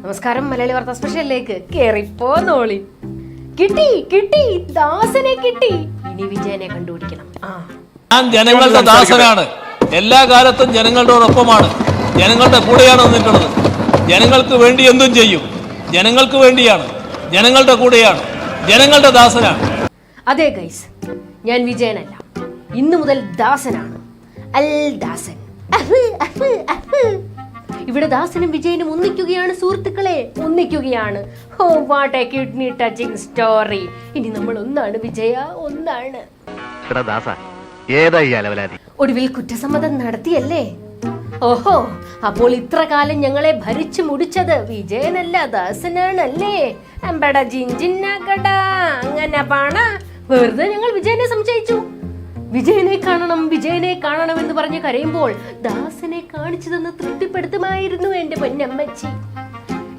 നമസ്കാരം. മലയാളി വാർത്താ സ്പെഷ്യലിലേക്ക് കേറിപ്പോന്നോളി. കിട്ടി കിട്ടി, ദാസനെ കിട്ടി. ഇനി വിജയനെ കണ്ടുപിടിക്കണം. ഞാൻ ജനങ്ങളുടെ ദാസനാണ്. എല്ലാ കാലത്തും ജനങ്ങളോടൊപ്പമാണ്, ജനങ്ങളുടെ കൂടെയാണ് നിന്നിട്ടുള്ളത്. ജനങ്ങൾക്ക് വേണ്ടി എന്തും ചെയ്യും. ജനങ്ങൾക്ക് വേണ്ടിയാണ്, ജനങ്ങളുടെ കൂടെയാണ്, ജനങ്ങളുടെ ദാസനാണ്. അതെ ഗൈസ്, ഞാൻ വിജയനല്ല, ഇന്നു മുതൽ ദാസനാണ്. അൽ ദാസൻ. ഇവിടെ ദാസനും വിജയനും ഒന്നിക്കുകയാണ് സുഹൃത്തുക്കളെ, ഒന്നിക്കുകയാണ്. Oh what a kidney touching story. ഇനി നമ്മൾ ഒന്നാണ് വിജയ, ഒന്നാണ്. ഒടുവിൽ കുറ്റസമ്മതം നടത്തിയല്ലേ? ഓഹോ, അപ്പോൾ ഇത്ര കാലം ഞങ്ങളെ ഭരിച്ചു മുടിച്ചത് വിജയനല്ല ദാസനാണല്ലേ? അമ്പട ജിഞ്ചിന്നകട അങ്ങനെ പാണ. വെറുതെ ഞങ്ങൾ വിജയനെ സംശയിച്ചു. വിജയനെ കാണണം, വിജയനെ കാണണം എന്ന് പറഞ്ഞ് കരയുമ്പോൾ ദാസനെ കാണിച്ചു തന്ന് തൃപ്തിപ്പെടുത്തുമായിരുന്നു എന്റെ പൊന്നമ്മച്ചി.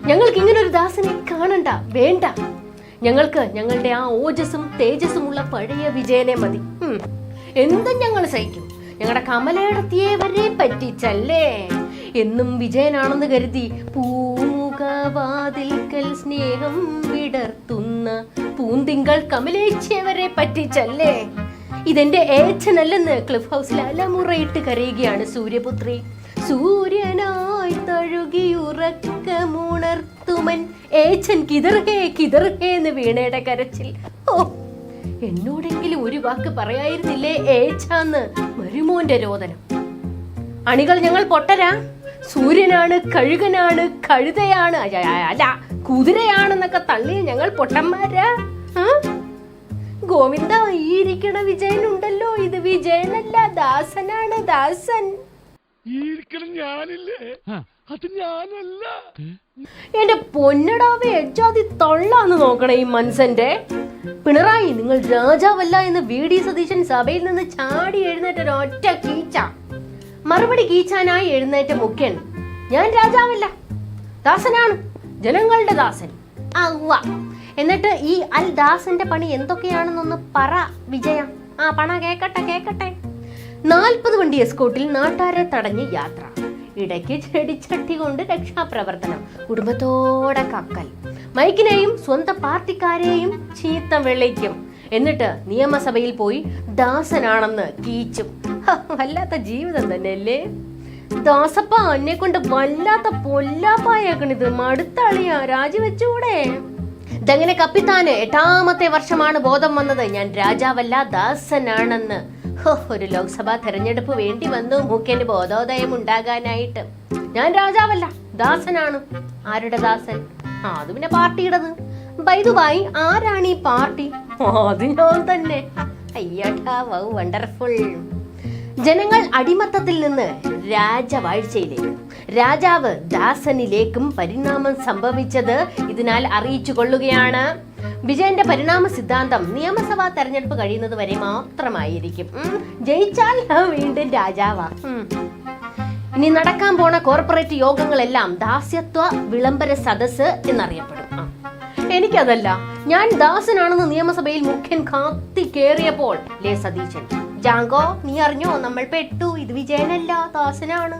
ഞങ്ങൾക്ക് ഇങ്ങനെ ഒരു ദാസനെ കാണണ്ട, വേണ്ട. ഞങ്ങൾക്ക് ഞങ്ങളുടെ ആ ഓജസ്സും തേജസ്സുമുള്ള പഴയ വിജയനെ മതി. എന്തും ഞങ്ങൾ സഹിക്കും. ഞങ്ങളുടെ കമലയിടത്തിയെ വരെ പറ്റിച്ചല്ലേ? എന്നും വിജയനാണെന്ന് കരുതി പൂമുഖവാതിൽക്കൽ സ്നേഹം വിടർത്തുന്ന പൂന്തിങ്കൾ കമലേച്ചിയെ വരെ പറ്റിച്ചല്ലേ? ഇതെന്റെ ഏച്ചനല്ലെന്ന് ക്ലിഫ് ഹൗസിൽ അലമുറയിട്ട് കരയുകയാണ് സൂര്യപുത്രി. സൂര്യനായി തഴുകിയുറക്കമുണർത്തുമൻ ഏച്ചൻ കിതർഹേ കിതർഹേ എന്ന് വീണയുടെ കരച്ചിൽ. ഓ, എന്നോടെങ്കിലും ഒരു വാക്ക് പറയായിരുന്നില്ലേ ഏച്ചാന്ന് മരുമോന്റെ രോദനം. അണികൾ ഞങ്ങൾ പൊട്ടരാ? സൂര്യനാണ്, കഴുകനാണ്, കഴുതയാണ്, അല്ല കുതിരയാണെന്നൊക്കെ തള്ളി ഞങ്ങൾ പൊട്ടന്മാരാ? ഗോവിന്ദ, ഈ ഇരിക്കണ വിജയനുണ്ടല്ലോ, ഇത് വിജയനല്ല, ദാസനാണ്, ദാസൻ. എന്റെ പൊന്നടാവേ, എച്ചാതി തൊള്ളാന്ന് നോക്കണേ ഈ മനുഷ്യന്റെ. പിണറായി, നിങ്ങൾ രാജാവല്ല എന്ന് VD സതീശൻ സഭയിൽ നിന്ന് ചാടി എഴുന്നേറ്റ ഒറ്റ കീച്ച. മറുപടി കീച്ചാനായി എഴുന്നേറ്റ മുഖ്യൻ, ഞാൻ രാജാവല്ല, ദാസനാണ്, ജനങ്ങളുടെ ദാസൻ. അവ്വ. എന്നിട്ട് ഈ അൽ ദാസന്റെ പണി എന്തൊക്കെയാണെന്നൊന്ന് പറ വിജയ. പണ കേക്കട്ടെ കേക്കട്ടെ. 40 വണ്ടി എസ്കോട്ടിൽ നാട്ടാരെ തടഞ്ഞ് യാത്ര, ഇടയ്ക്ക് ചെടിച്ചട്ടി കൊണ്ട് രക്ഷാപ്രവർത്തനം, കുടുംബത്തോടെ കക്കൽ, മൈക്കിനെയും സ്വന്തം പാർട്ടിക്കാരെയും ചീത്ത വെള്ളിക്കും. എന്നിട്ട് നിയമസഭയിൽ പോയി ദാസനാണെന്ന് കീച്ചും. വല്ലാത്ത ജീവിതം തന്നെയല്ലേ ദാസപ്പ. എന്നെ കൊണ്ട് വല്ലാത്ത പൊല്ലാപ്പായേക്കണിത്. മടുത്തളിയാ, രാജിവെച്ചൂടെ? ഇതങ്ങനെ കപ്പിത്താന് 8ാമത്തെ വർഷമാണ് ബോധം വന്നത് ഞാൻ രാജാവല്ല ദാസനാണെന്ന്. ഒരു ലോക്സഭാ തെരഞ്ഞെടുപ്പ് വേണ്ടി വന്നു മുഖ്യന് ബോധോദയം ഉണ്ടാകാനായിട്ട്. ഞാൻ രാജാവല്ല, ദാസനാണ്. ആരുടെ ദാസൻ? അത് പിന്നെ പാർട്ടിയുടേത്. ബൈദുബായി, ആരാണ് ഈ പാർട്ടി? അത് ഞാൻ തന്നെ. അയ്യടാ, വൗ വണ്ടർഫുൾ. ജനങ്ങൾ അടിമത്തത്തിൽ നിന്ന് രാജവാഴ്ചയിലേക്കും രാജാവ് ദാസനിലേക്കും പരിണാമം സംഭവിച്ചത് ഇതിനാൽ അറിയിച്ചു കൊള്ളുകയാണ്. വിജയന്റെ പരിണാമ സിദ്ധാന്തം നിയമസഭാ തെരഞ്ഞെടുപ്പ് കഴിയുന്നത് വരെ മാത്രമായിരിക്കും. ജയിച്ചാൽ വീണ്ടും രാജാവാ. ഇനി നടക്കാൻ പോണ കോർപ്പറേറ്റ് യോഗങ്ങളെല്ലാം ദാസ്യത്വ വിളംബര സദസ് എന്നറിയപ്പെടും. എനിക്കതല്ല, ഞാൻ ദാസനാണെന്ന് നിയമസഭയിൽ മുഖ്യൻ കാത്തി കേറിയപ്പോൾ ലേ സതീശൻ, ജാങ്കോ നീ അറിഞ്ഞോ, നമ്മൾ പെട്ടു, ഇത് വിജയനല്ല, ദാസനാണ്.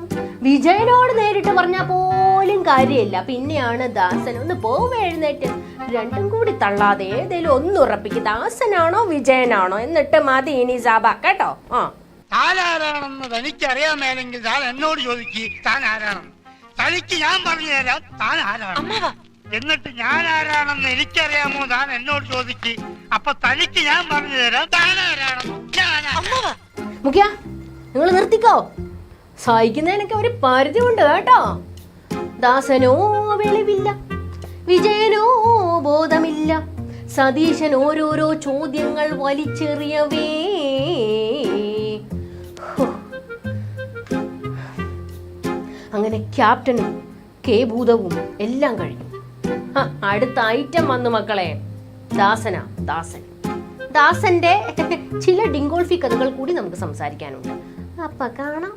വിജയനോട് നേരിട്ട് പറഞ്ഞാ പോലും കാര്യമില്ല, പിന്നെയാണ് ദാസൻ. ഒന്ന് പോവും എഴുന്നേറ്റ്. രണ്ടും കൂടി തള്ളാതെ ഏതേലും ഒന്ന് ഉറപ്പിക്കും, ദാസനാണോ വിജയനാണോ, എന്നിട്ട് മതി ഇനി സഭ കേട്ടോ. താനാരാണെന്ന് തനിക്കറിയാൻ മേലെങ്കിൽ താൻ എന്നോട് ചോദിക്ക്, താൻ ആരാണെന്ന്. തനിക്ക് ഞാൻ പറഞ്ഞു തരാം താൻ ആരാണ്. എന്നിട്ട് ഞാൻ ആരാണെന്ന് എനിക്കറിയാമോ താൻ എന്നോട് ചോദിക്ക്. അപ്പൊ തനിക്ക് ഞാൻ പറഞ്ഞു തരാം താൻ ആരാണെന്ന്. മുഖ്യ, നിങ്ങൾ നിർത്തിക്കോ. സഹിക്കുന്നതിനൊക്കെ ഒരു പരിധി ഉണ്ട് കേട്ടോ. ദാസനോ വെളിവില്ല, വിജയനോ ബോധമില്ല, സതീശൻ ഓരോരോ ചോദ്യങ്ങൾ വലിച്ചെറിയവേ. അങ്ങനെ ക്യാപ്റ്റനും ഭൂതവും എല്ലാം കഴിഞ്ഞു. അടുത്ത ഐറ്റം വന്നു മക്കളെ. ദാസനാ, ദാസൻ. ദാസന്റെ ചില ഡിങ്കോൾഫി കഥകൾ കൂടി നമുക്ക് സംസാരിക്കാനുണ്ട്. അപ്പൊ കാണാം.